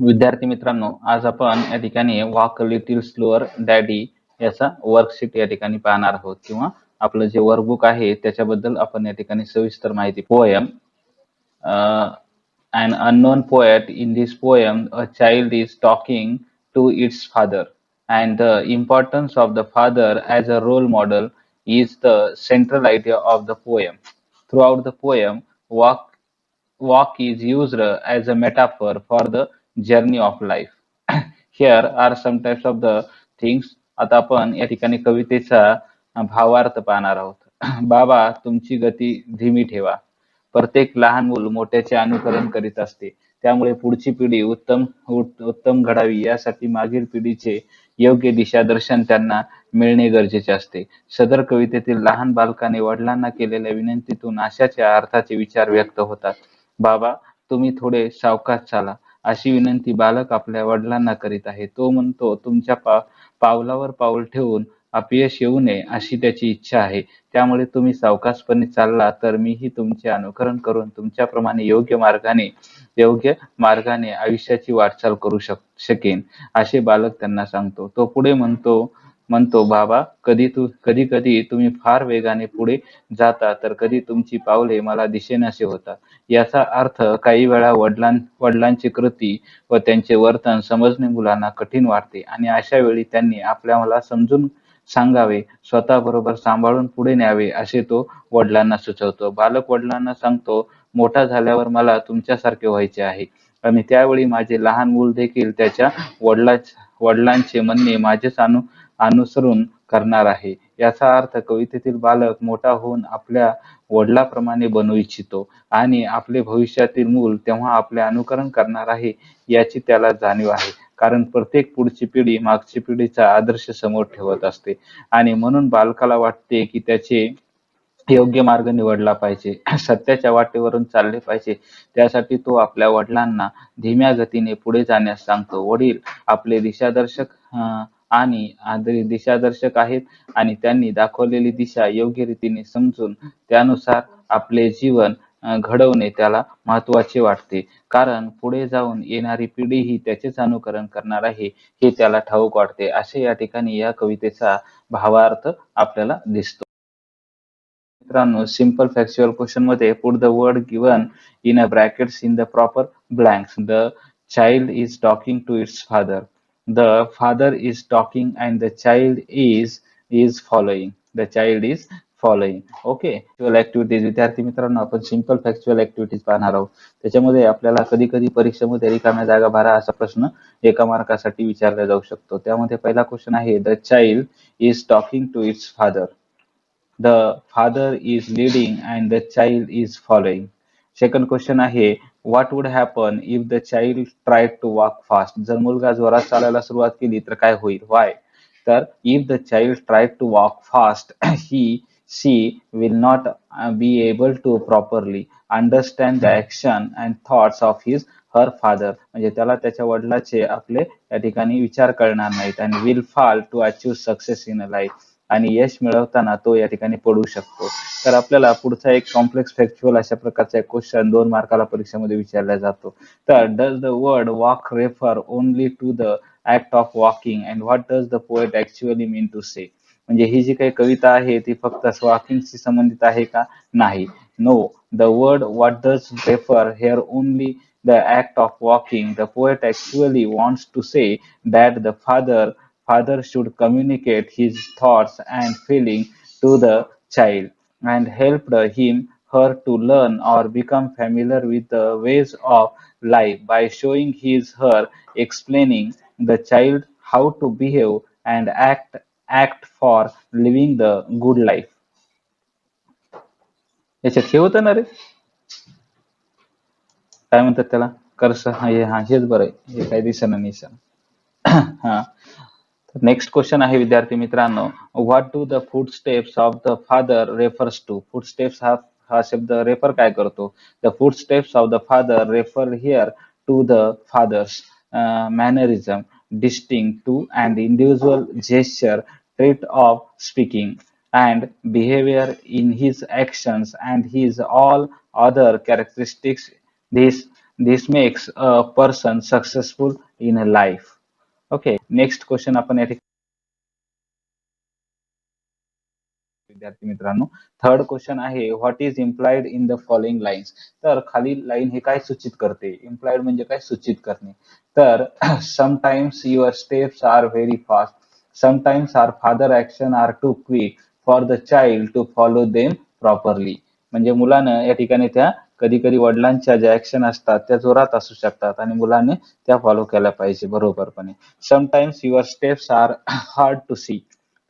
विद्यार्थी मित्रांनो, आज आपण या ठिकाणी वॉक लिटिल स्लोअर डॅडी याचा वर्कशीट या ठिकाणी पाहणार आहोत किंवा आपलं जे वर्कबुक आहे त्याच्याबद्दल आपण या ठिकाणी सविस्तर माहिती. Poem, an unknown poet. In this poem, a child is talking to its father, and the importance of the father as a role model is the central idea of the poem. Throughout the poem, walk is used as a metaphor for the journey of life. Here are some types of the things. आता आपण या ठिकाणी कवितेचा भावार्थ पाहणार आहोत. बाबा, तुमची गती धीमी ठेवा. प्रत्येक लहान मूल मोठ्याचे अनुकरण करीत असते. त्यामुळे पुढची पिढी उत्तम घडावी यासाठी मागील पिढीचे योग्य दिशादर्शन त्यांना मिळणे गरजेचे असते. सदर कवितेतील लहान बालकाने वडिलांना केलेल्या विनंतीतून आशाच्या अर्थाचे विचार व्यक्त होतात. बाबा, तुम्ही थोडे सावकाश चाला, अशी विनंती बालक आपल्या वडिलांना करीत आहे. तो म्हणतो, तुमच्या पावलावर पाऊल ठेवून अपयश येऊ नये अशी त्याची इच्छा आहे. त्यामुळे तुम्ही सावकाशपणे चालला तर मीही तुमचे अनुकरण करून तुमच्याप्रमाणे योग्य मार्गाने आयुष्याची वाटचाल करू शकेन, असे बालक त्यांना सांगतो. तो पुढे म्हणतो, बाबा, कधी कधी तुम्ही फार वेगाने पुढे जाता तर कधी तुमची पावले मला दिसेनासे होतात. याचा अर्थ काही वेळा वडिलांची कृती व त्यांचे वर्तन समजणे मुलांना कठीण वाटते आणि अशा वेळी त्यांनी आपल्याला समजून सांगावे, स्वतःबरोबर सांभाळून पुढे न्यावे, असे तो वडिलांना सुचवतो. बालक वडिलांना सांगतो, मोठा झाल्यावर मला तुमच्यासारखे व्हायचे आहे आणि त्यावेळी माझे लहान मूल देखील त्याच्या वडिलांचे म्हणणे माझेच अनुसरून करणार आहे. याचा अर्थ कवितेतील बालक मोठा होऊन आपल्या वडिलांप्रमाणे बनू इच्छितो आणि आपले भविष्यातील मूल तेव्हा आपले अनुकरण करणार आहे याची त्याला जाणीव आहे. कारण प्रत्येक पुढची पिढी मागची पिढीचा आदर्श समोर ठेवत असते आणि म्हणून बालकाला वाटते की त्याचे योग्य मार्ग निवडला पाहिजे, सत्याच्या वाटेवरून चालले पाहिजे. त्यासाठी तो आपल्या वडिलांना धीम्या गतीने पुढे जाण्यास सांगतो. वडील आपले दिशादर्शक आहेत आणि त्यांनी दाखवलेली दिशा योग्य रीतीने समजून त्यानुसार आपले जीवन घडवणे त्याला महत्वाचे वाटते. कारण पुढे जाऊन येणारी पिढीही त्याचेच अनुकरण करणार आहे हे त्याला ठाऊक वाटते. असे या ठिकाणी या कवितेचा भावार्थ आपल्याला दिसतो. मित्रांनो, सिंपल फॅक्च्युअल क्वेश्चन मध्ये put the word given in a brackets in the proper blanks. The child is talking to its father. The father is talking and the child is following. The child is following. Okay. Activities. विद्यार्थी मित्रांनो, आपण simple factual activities पाहणार आहोत. त्याच्यामध्ये आपल्याला कधी कधी परीक्षेमध्ये रिकाम्या जागा भरा असा प्रश्न एका मार्कासाठी विचारला जाऊ शकतो. त्यामध्ये पहिला क्वेश्चन आहे, the child is talking to its father. The father is leading and the child is following. Second question आहे, what would happen if the child tried to walk fast? जर मुलगा जोरात चालायला सुरुवात केली तर काय होईल? Why? तर if the child tried to walk fast, she will not be able to properly understand the action and thoughts of her father. म्हणजे त्याला त्याच्या वडिलाचे आपले या ठिकाणी विचार कळणार नाहीत आणि will fall to achieve success in a life. आणि यश मिळवताना तो या ठिकाणी पडू शकतो. तर आपल्याला पुढचा एक कॉम्प्लेक्स फॅक्च्युअल अशा प्रकारचा एक क्वेश्चन 2 मार्काला परीक्षेमध्ये विचारला जातो. तर does the word walk refer only to the act of walking and what does the poet actually mean to say? म्हणजे ही जी काही कविता आहे ती फक्त वॉकिंगशी संबंधित आहे का? नाही. No. The word what does refer here only the act of walking. The poet actually wants to say that the father should communicate his thoughts and feeling to the child and help her to learn or become familiar with the ways of life by showing her explaining the child how to behave and act for living the good life. याच्यात हे होतं ना रे, काय म्हणतात त्याला, कर्स. हेच बरं आहे, हे काही दिसेना नाही सर. हा. नेक्स्ट क्वेश्चन आहे विद्यार्थी मित्रांनो, what do the footsteps of the father refers to? Footsteps हा शब्द रेफर काय करतो? The footsteps of the father refer here to the father's mannerism, distinct to and individual gesture, trait of speaking and behavior in his actions and his all other characteristics. This This makes a person successful in a life. Okay, next question आपण या ठिकाणी विद्यार्थी मित्रांनो, third question आहे what is implied in the following lines. तर खालील line हे काय सूचित करते? इम्प्लाइड म्हणजे काय? सूचित करणे. तर sometimes your steps are very fast, sometimes our father action are too quick for the child to follow them properly. म्हणजे मुलानं या ठिकाणी त्या कधी कधी वडिलांच्या ज्या ऍक्शन असतात त्या जोरात असू शकतात आणि मुलाने त्या फॉलो केल्या पाहिजे बरोबरपणे. Sometimes your steps are hard to see.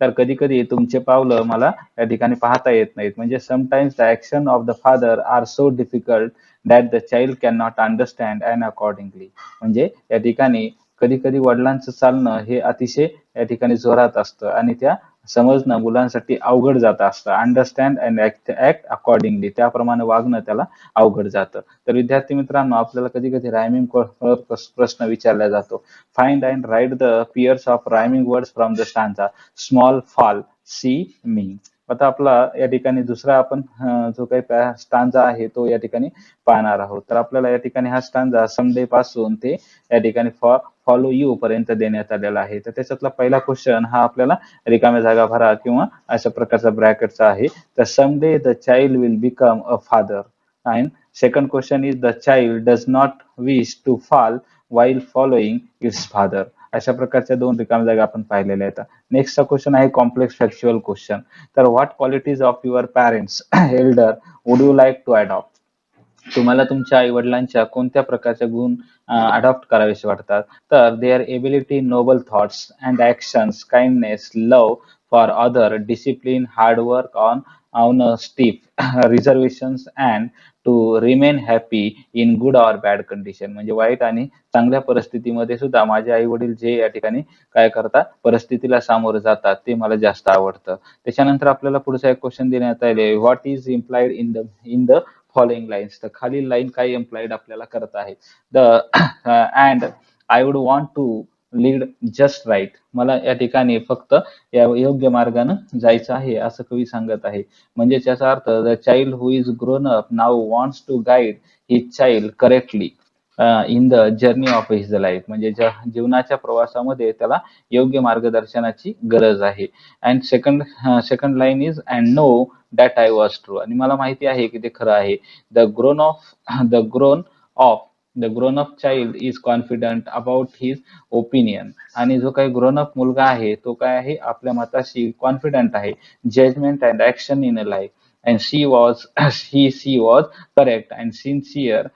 तर कधी कधी तुमचे पावलं मला या ठिकाणी पाहता येत नाहीत. म्हणजे sometimes the action of the father are so difficult that the child can not understand and accordingly. म्हणजे या ठिकाणी कधी कधी वडिलांचं चालणं हे अतिशय या ठिकाणी जोरात असतं आणि त्या समजणं मुलांसाठी अवघड जात असतं. अंडरस्टँड अँड ऍक्ट अकॉर्डिंगली, त्याप्रमाणे वागणं त्याला अवघड जातं. तर विद्यार्थी मित्रांनो, आपल्याला कधी कधी रायमिंग प्रश्न विचारला जातो. Find and write the pairs of rhyming words from the stanza. Small fall, see me. आता आपला या ठिकाणी दुसरा आपण जो काही स्टांजा आहे तो या ठिकाणी पाहणार आहोत. तर आपल्याला या ठिकाणी हा स्टांजा समडे पासून ते या ठिकाणी फॉलो यू पर्यंत देण्यात आलेला आहे. तर त्याच्यातला पहिला क्वेश्चन हा आपल्याला रिकाम्या जागा भरा किंवा अशा प्रकारचा ब्रॅकेटचा आहे. तर someday the child will become a father. And second question is the child does not wish to fall while following its father. अशा प्रकारच्या दोन रिकाम्या जागा आपण पाहिलेल्या आहेत. नेक्स्टचा क्वेश्चन आहे कॉम्प्लेक्स फॅक्च्युअल क्वेश्चन. तर what qualities of your parents elder would you like to adopt. तुम्हाला तुमच्या आई वडिलांच्या कोणत्या प्रकारचे गुण अडॉप्ट करावेसे वाटतात? तर their ability, noble thoughts and actions, kindness, love for other, discipline, hard work on steep, reservations and to remain happy in good or bad condition. म्हणजे वाईट आणि चांगल्या परिस्थितीमध्ये सुद्धा माझे आई वडील जे या ठिकाणी काय करतात, परिस्थितीला सामोरे जातात, ते मला जास्त आवडतं. त्याच्यानंतर आपल्याला पुढचा एक क्वेश्चन देण्यात आले, what is implied in the following lines. तर खालील लाईन काय इम्प्लाइड आपल्याला करत आहे? The and I would want to lead just right. मला या ठिकाणी फक्त या योग्य मार्गाने जायचं आहे असं कवी सांगत आहे. म्हणजे त्याचा अर्थ, the child who is grown up now wants to guide his child correctly in the journey of his life. म्हणजे जीवनाच्या प्रवासामध्ये त्याला योग्य मार्गदर्शनाची गरज आहे. And second line is and know that I was true. आणि मला माहिती आहे की ते खरं आहे. The grown of the grown of the grown up child is confident about his opinion. आणि जो काही ग्रोन अप मुलगा आहे तो काय आहे, आपल्या मताशी कॉन्फिडंट आहे. Judgement and action in a life and she was correct and sincere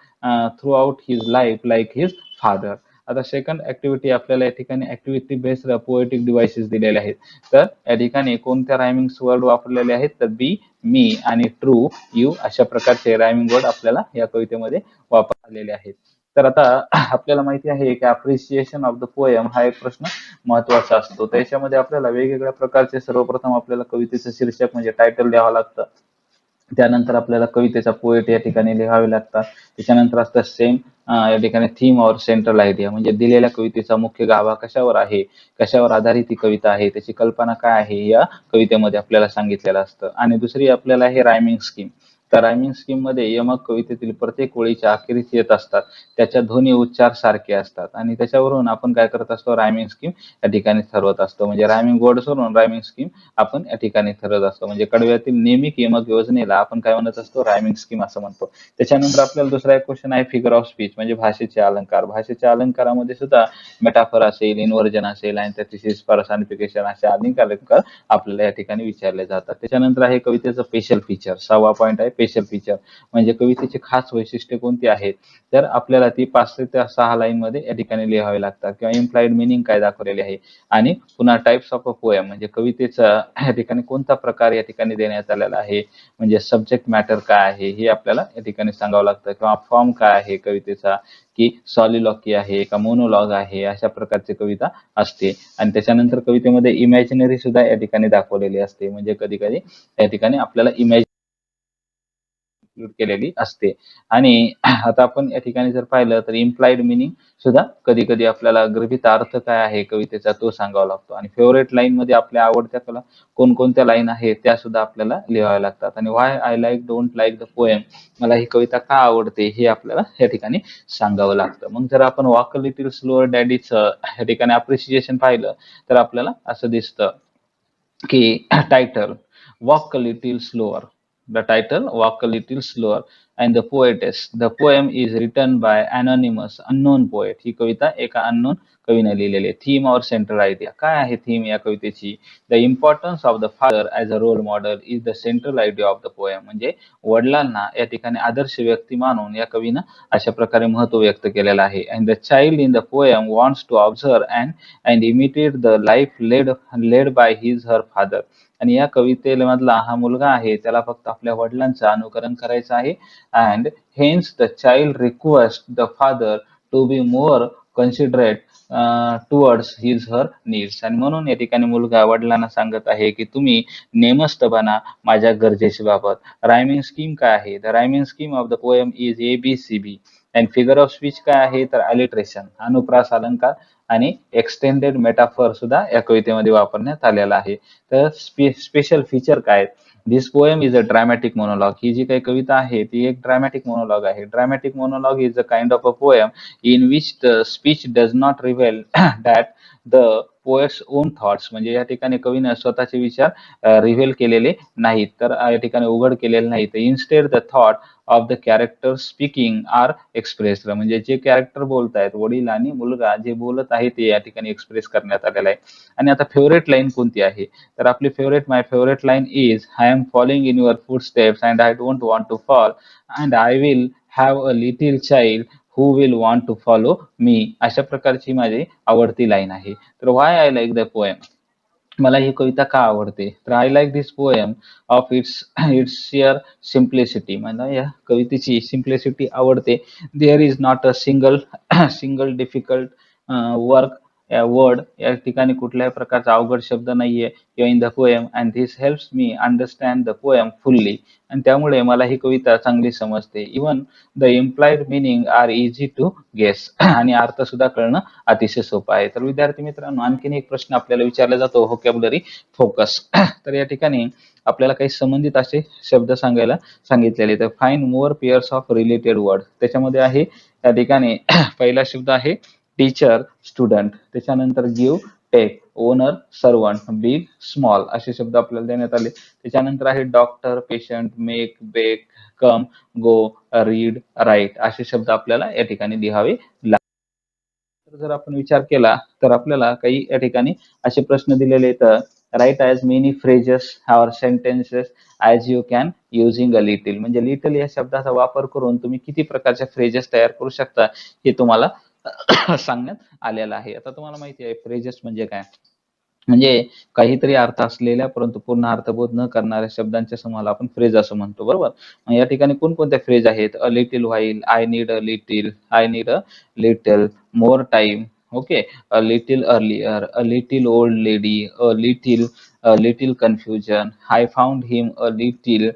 throughout his life like his father. आता सेकंड ऍक्टिव्हिटी आपल्याला या ठिकाणी ऍक्टिव्हिटी बेस्ड पोएटिक डिव्हाइसेस दिलेले आहेत. तर या ठिकाणी कोणत्या रायमिंग वर्ड वापरलेले आहेत? तर बी, मी आणि ट्रू, यू अशा प्रकारचे रायमिंग वर्ड आपल्याला या कवितेमध्ये वापरलेले आहेत. तर आता आपल्याला माहिती आहे की अप्रिसिएशन ऑफ द पोएम हा एक प्रश्न महत्वाचा असतो. त्याच्यामध्ये आपल्याला वेगवेगळ्या प्रकारचे सर्वप्रथम आपल्याला कवितेचं शीर्षक म्हणजे टायटल द्यावं लागतं. त्यानंतर आपल्याला कवितेचा पोएट या ठिकाणी लिहावे लागतात. त्याच्यानंतर असतं सेम या ठिकाणी थीम और सेंट्रल आयडिया. म्हणजे दिलेल्या कवितेचा मुख्य गाभा कशावर आहे, कशावर आधारित ही कविता आहे, त्याची कल्पना काय आहे, या कवितेमध्ये आपल्याला सांगितलेलं असतं. आणि दुसरी आपल्याला आहे रायमिंग स्कीम. तर रायमिंग स्कीम मध्ये यमक कवितेतील प्रत्येक ओळीच्या अखेरीस येत असतात. त्याच्या ध्वनी उच्चार सारखे असतात आणि त्याच्यावरून आपण काय करत असतो, रायमिंग स्कीम या ठिकाणी ठरवत असतो. म्हणजे रायमिंग वर्ड्स वरून रायमिंग स्कीम आपण या ठिकाणी ठरवत असतो. म्हणजे कडव्यातील नेमिक यमक योजनेला आपण काय म्हणत असतो, रायमिंग स्कीम असं म्हणतो. त्याच्यानंतर आपल्याला दुसरा एक क्वेश्चन आहे फिगर ऑफ स्पीच. म्हणजे भाषेचे अलंकार. भाषेच्या अलंकारामध्ये सुद्धा मेटाफर असेल, इन्व्हर्जन असेल आणि त्याची पर्सनिफिकेशन असे अनेक अलंकार आपल्याला या ठिकाणी विचारले जातात. त्याच्यानंतर आहे कवितेचं स्पेशल फीचर. 6वा पॉईंट आहे स्पेशल फीचर. म्हणजे कवितेची खास वैशिष्ट्ये कोणती आहेत, तर आपल्याला ती 5 ते 6 लाईन मध्ये या ठिकाणी लिहावी लागतात. किंवा इम्प्लाइड मिनिंग काय दाखवलेले आहे. आणि पुन्हा टाइप्स ऑफ अ पोएम. म्हणजे कवितेचा या ठिकाणी कोणता प्रकार या ठिकाणी देण्यात आलेला आहे, म्हणजे सब्जेक्ट मॅटर काय आहे हे आपल्याला या ठिकाणी सांगावं लागतं. किंवा फॉर्म काय आहे कवितेचा, की सॉलिलॉकी आहे का मोनोलॉग आहे, अशा प्रकारची कविता असते. आणि त्याच्यानंतर कवितेमध्ये इमॅजिनरी सुद्धा या ठिकाणी दाखवलेली असते. म्हणजे कधी कधी या ठिकाणी आपल्याला इन्क्लूड केलेली असते. आणि आता आपण या ठिकाणी जर पाहिलं तर इम्प्लाइड मिनिंग सुद्धा कधी कधी आपल्याला गृहीत अर्थ काय आहे कवितेचा तो सांगावा लागतो. आणि फेवरेट लाईन मध्ये आपल्या आवडत्या कोणकोणत्या लाईन आहेत त्या सुद्धा आपल्याला लिहाव्या लागतात. आणि why I like don't like the poem, मला ही कविता का आवडते हे आपल्याला या ठिकाणी सांगावं लागतं. मग जर आपण वॉक अ लिटिल स्लोअर डॅडीचं या ठिकाणी अप्रिसिएशन पाहिलं तर आपल्याला असं दिसतं की title walk a little slower, the title walk a little slower and the poetess, the poem is written by anonymous unknown poet, ही कविता एका अननोन कवीने लिहिलेली आहे. थीम और सेंट्रल आयडिया, काय आहे थीम या कवितेची? The importance of the father as a role model is the central idea of the poem, म्हणजे वडिलांना या ठिकाणी आदर्श व्यक्ती मानून या कवीनं अशा प्रकारे महत्व व्यक्त केलेलं आहे. And the child in the poem wants to observe and imitate the life led by his her father, आणि या कवितेमधला हा मुलगा आहे त्याला फक्त आपल्या वडिलांचं अनुकरण करायचं आहे. And hence the child request the father to be more considerate towards his her needs, आणि म्हणून या ठिकाणी मुलगा वडिलांना सांगत आहे की तुम्ही नेमस्त बना माझ्या गरजेशी बाबत. रायमिंग स्कीम काय आहे? The rhyming scheme of the poem is ABCB and figure of speech काय आहे तर अलिट्रेशन, अनुप्रास अलंकार आणि एक्सटेंडेड मेटाफर सुद्धा या कवितेमध्ये वापरण्यात आलेला आहे. तर स्पेशल फीचर काय? This poem is a dramatic monologue, ही जी काही कविता आहे ती एक ड्रामॅटिक मोनोलॉग आहे. Dramatic monologue is a kind of a poem in which the speech does not reveal that the poet's own thoughts, म्हणजे या ठिकाणी कवीने स्वतःचे विचार रिव्हील केलेले नाहीत, तर या ठिकाणी उघड केलेले नाहीत. Instead the thought of the character speaking are expressed, म्हणजे जे कॅरेक्टर बोलत आहेत वडील आणि मुलगा जे बोलत आहे ते या ठिकाणी एक्सप्रेस करण्यात आलेलं आहे. आणि आता फेवरेट लाईन कोणती आहे तर आपली my favourite line is I am following in your food steps and I don't want to fall and I will have a little child who will want to follow me, अशा प्रकारची माझी आवडती line आहे. तर why I like the poem, मला ही कविता का आवडते तर I like this poem of its its share simplicity, मला या कवितेची सिम्प्लिसिटी आवडते. There is not a single difficult work word, या ठिकाणी कुठल्याही प्रकारचा अवघड शब्द नाहीये किंवा in the poem, and this helps me understand the poem fully, आणि त्यामुळे मला ही कविता चांगली समजते. Even the implied meaning are easy to guess, आणि अर्थ सुद्धा कळणं अतिशय सोपं आहे. तर विद्यार्थी मित्रांनो आणखीन एक प्रश्न आपल्याला विचारला जातो व्होकॅब्युलरी फोकस. तर या ठिकाणी आपल्याला काही संबंधित असे शब्द सांगायला सांगितलेले, तर find more pairs of related word, त्याच्यामध्ये आहे या ठिकाणी पहिला शब्द आहे टीचर स्टुडंट, त्याच्यानंतर give take, owner servant, big small असे शब्द आपल्याला देण्यात आले. त्याच्यानंतर आहे doctor patient, make bake come go read write असे शब्द आपल्याला या ठिकाणी लिहावे लागतात. तर जर आपण विचार केला तर आपल्याला काही या ठिकाणी असे प्रश्न दिलेले आहेत. Write as many phrases or sentences as you can using a little, म्हणजे लिटल या शब्दाचा वापर करून तुम्ही किती प्रकारच्या फ्रेजेस तयार करू शकता हे तुम्हाला सांगण्यात आलेलं आहे. आता तुम्हाला माहिती आहे फ्रेजेस म्हणजे काय, म्हणजे काहीतरी अर्थ असलेल्या परंतु पूर्ण अर्थबोध न करणाऱ्या शब्दांच्या समूहाला आपण फ्रेज असं म्हणतो, बरोबर. मग या ठिकाणी कोणकोणत्या फ्रेज आहेत? A little while, I need a little, I need a little, more time, okay, a little earlier, a little old lady, a little confusion, I found him a little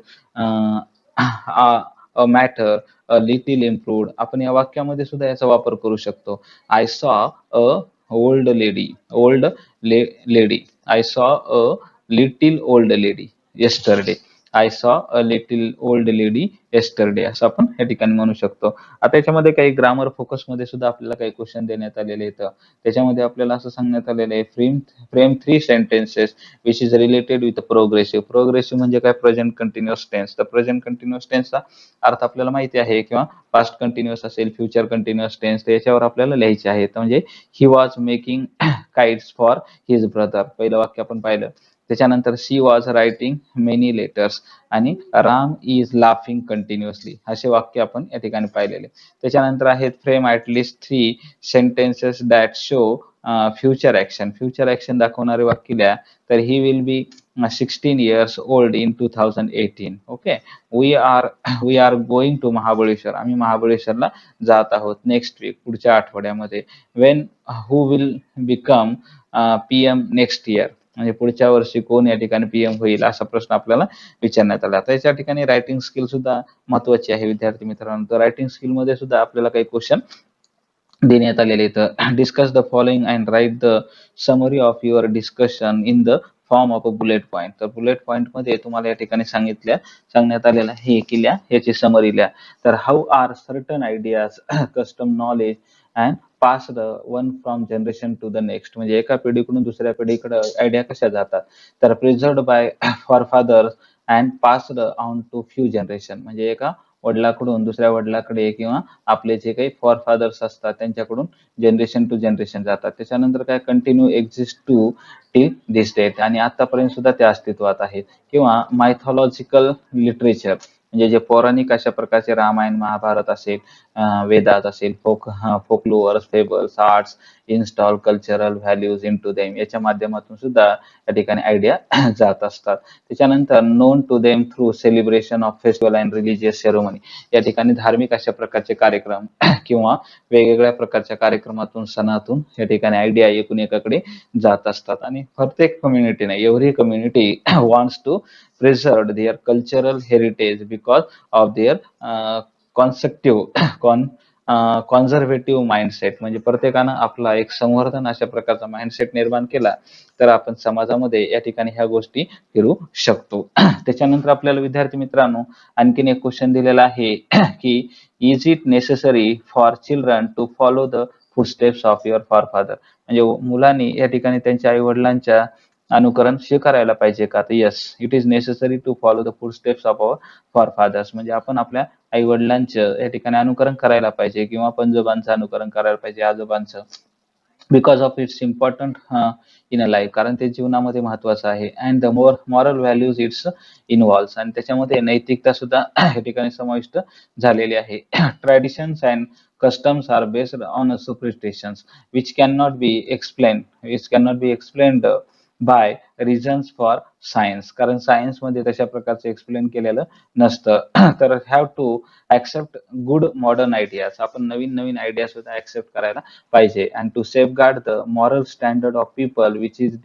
a matter, a little improved. आपण या वाक्यामध्ये सुद्धा याचा वापर करू शकतो. I saw a old lady, old lady. I saw a little old lady yesterday. I saw a little old lady yesterday असं आपण या ठिकाणी म्हणू शकतो. आता याच्यामध्ये काही ग्रामर फोकस मध्ये सुद्धा आपल्याला काही क्वेश्चन देण्यात आलेले आहेत. त्याच्यामध्ये आपल्याला असं सांगण्यात आलेलं आहे frame three sentences which is related with progressive. Progressive म्हणजे काय? Present continuous tense. तर प्रेझेंट कंटिन्युअस टेन्सचा अर्थ आपल्याला माहिती आहे, किंवा पास्ट कंटिन्युअस असेल, फ्युचर कंटिन्युअस टेन्स, तर याच्यावर आपल्याला लिहायचे आहेत. म्हणजे he was making kites for his brother, पहिलं वाक्य आपण पाहिलं. त्याच्यानंतर she was writing many letters, आणि राम इज लाफिंग कंटिन्युअसली असे वाक्य आपण या ठिकाणी पाहिलेले. त्याच्यानंतर आहेत frame at least three sentences that show future action. Future action दाखवणारे वाक्य लिहा. तर he will be 16 years old in 2018. Okay, we are going to Mahabaleshwar, आम्ही महाबळेश्वरला जात आहोत नेक्स्ट वीक, पुढच्या आठवड्यामध्ये. When who will become PM next year, म्हणजे पुढच्या वर्षी कोण या ठिकाणी पीएम होईल असा प्रश्न आपल्याला विचारण्यात आला. तर याच्या ठिकाणी रायटिंग स्किल सुद्धा महत्वाची आहे विद्यार्थी मित्रांनो. तर रायटिंग स्किल मध्ये सुद्धा आपल्याला काही क्वेश्चन देण्यात आलेले आहेत. Discuss the following and write the summary of your discussion in the form of a bullet point. तर बुलेट पॉईंट मध्ये तुम्हाला या ठिकाणी सांगण्यात आलेलं आहे की लिहा याची समरी लिहा. तर how are certain ideas custom knowledge and passed one from generation to the next. म्हणजे एका पिढीकडून दुसऱ्या पिढीकडे आयडिया कशा जातात. तर preserved by forefathers and passed on to few generation. म्हणजे एका वडिलाकडून दुसऱ्या वडिलाकडे किंवा आपले जे काही फॉरफादर्स असतात त्यांच्याकडून जनरेशन टू जनरेशन जातात. त्याच्यानंतर काय continue exist to till this date. आणि आतापर्यंत सुद्धा त्या अस्तित्वात आहेत. किंवा मायथॉलॉजिकल लिटरेचर म्हणजे जे पौराणिक अशा प्रकारचे रामायण महाभारत असेल, वेदात असेल, folklores, fables, arts install cultural values into them. याच्या माध्यमातून सुद्धा या ठिकाणी आयडिया जात असतात. त्याच्यानंतर known to them through celebration of festival and religious ceremony. या ठिकाणी धार्मिक अशा प्रकारचे कार्यक्रम किंवा वेगवेगळ्या प्रकारच्या कार्यक्रमातून सणातून या ठिकाणी आयडिया एकूण एकाकडे जात असतात. आणि प्रत्येक कम्युनिटी नाही, every community wants to preserve their cultural heritage because of their constructive conservative mindset. म्हणजे प्रत्येकानं आपला एक संवर्धन अशा प्रकारचा माइंडसेट निर्माण केला तर आपण समाजामध्ये या ठिकाणी ह्या गोष्टी फिरू शकतो. त्याच्यानंतर आपल्याला विद्यार्थी मित्रांनो आणखीन एक क्वेश्चन दिलेला आहे की is it necessary for children to follow the footsteps of your forefather. म्हणजे मुलांनी या ठिकाणी त्यांच्या आई वडिलांच्या अनुकरण स्वीकारायला पाहिजे का. तर yes, it is necessary to follow the footsteps of our forefathers. म्हणजे आपण आपल्या आई वडिलांचं या ठिकाणी अनुकरण करायला पाहिजे किंवा पंजोबांचं अनुकरण करायला पाहिजे, आजोबांचं. Because of its important in a life. कारण ते जीवनामध्ये महत्वाचं आहे. And the moral values its involve. आणि त्याच्यामध्ये नैतिकता सुद्धा या ठिकाणी समाविष्ट झालेली आहे. Traditions and customs are based on superstitions which cannot be explained by reasons for science. कारण सायन्स मध्ये तशा प्रकारचं एक्सप्लेन केलेलं नसतं. तर have to accept good modern ideas. आपण नवीन नवीन आयडिया सुद्धा ऍक्सेप्ट करायला पाहिजे. And to safeguard the moral standard of people which is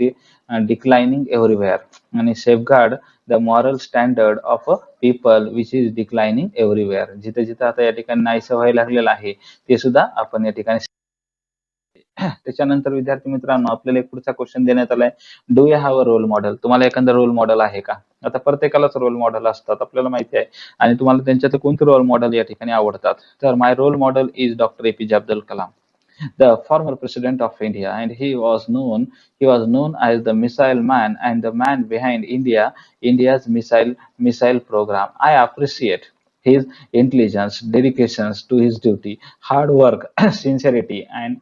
declining everywhere. आणि safeguard the moral standard of a people which is declining everywhere. जिथे जिथे आता या ठिकाणी नाहीसं व्हायला लागलेलं आहे ते सुद्धा आपण या ठिकाणी. त्याच्यानंतर विद्यार्थी मित्रांनो आपल्याला एक पुढचा क्वेश्चन देण्यात आलाय. Do you have a role model. तुम्हाला एखादा रोल मॉडेल आहे का. आता प्रत्येकालाच रोल मॉडेल असतात आपल्याला माहिती आहे. आणि तुम्हाला त्यांच्यात कोणते रोल मॉडेल या ठिकाणी आवडतात. तर my role model is doctor APJ Abdul Kalam, the former president of India, and he was known as the missile man and the man behind India's missile program. I appreciate his intelligence, dedications to his duty, hard work, sincerity, and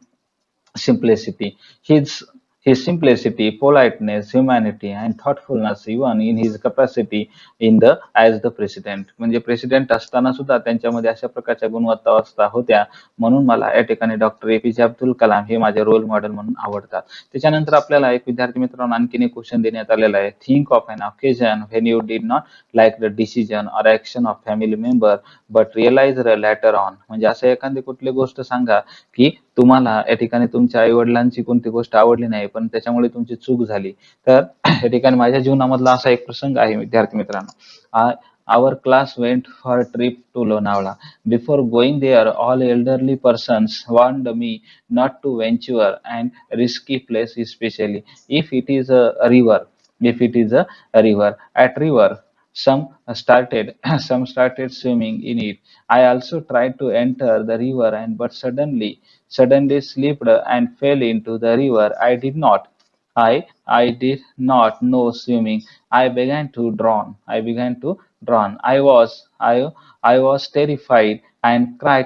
simplicity. His simplicity, politeness, humanity, and thoughtfulness, even in his capacity as the president. म्हणजे president असताना सुद्धा त्यांच्यामध्ये अशा प्रकारच्या गुणवत्ता होत्या. म्हणून मला या ठिकाणी डॉक्टर एपीजे अब्दुल कलाम हे माझे रोल मॉडेल म्हणून आवडतात. त्याच्यानंतर आपल्याला एक विद्यार्थी मित्रांनो आणखीन एक क्वेश्चन देण्यात आलेला आहे. Think of an occasion when you did not like the decision or action of family member but realise later on. म्हणजे असं एखादी कुठली गोष्ट सांगा की तुम्हाला या ठिकाणी तुमच्या आई वडिलांची कोणती गोष्ट आवडली नाही पण त्याच्यामुळे तुमची चूक झाली. तर या ठिकाणी माझ्या जीवनामधला असा एक प्रसंग आहे विद्यार्थी मित्रांनो. our class went for a trip to Lonavala. Before going there, all elderly persons warned me not to venture and risky place, especially if it is a river. If it is a river, at river, some started some started swimming in it. I also tried to enter the river, and but suddenly slipped and fell into the river. I did not know swimming. I began to drown. I was terrified and cry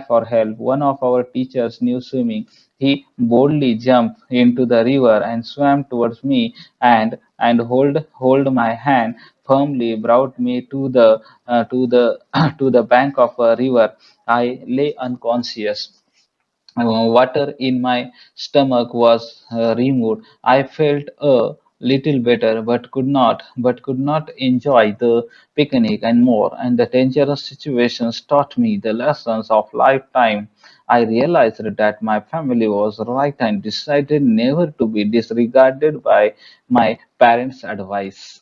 for help. One of our teachers knew swimming. He boldly jumped into the river and swam towards me and hold my hand firmly brought me to the to the bank of a river. I lay unconscious. Water in my stomach was removed. I felt a little better, but could not enjoy the picnic and more. And the dangerous situations taught me the lessons of lifetime. I realized that my family was right and decided never to be disregarded by my parents' advice.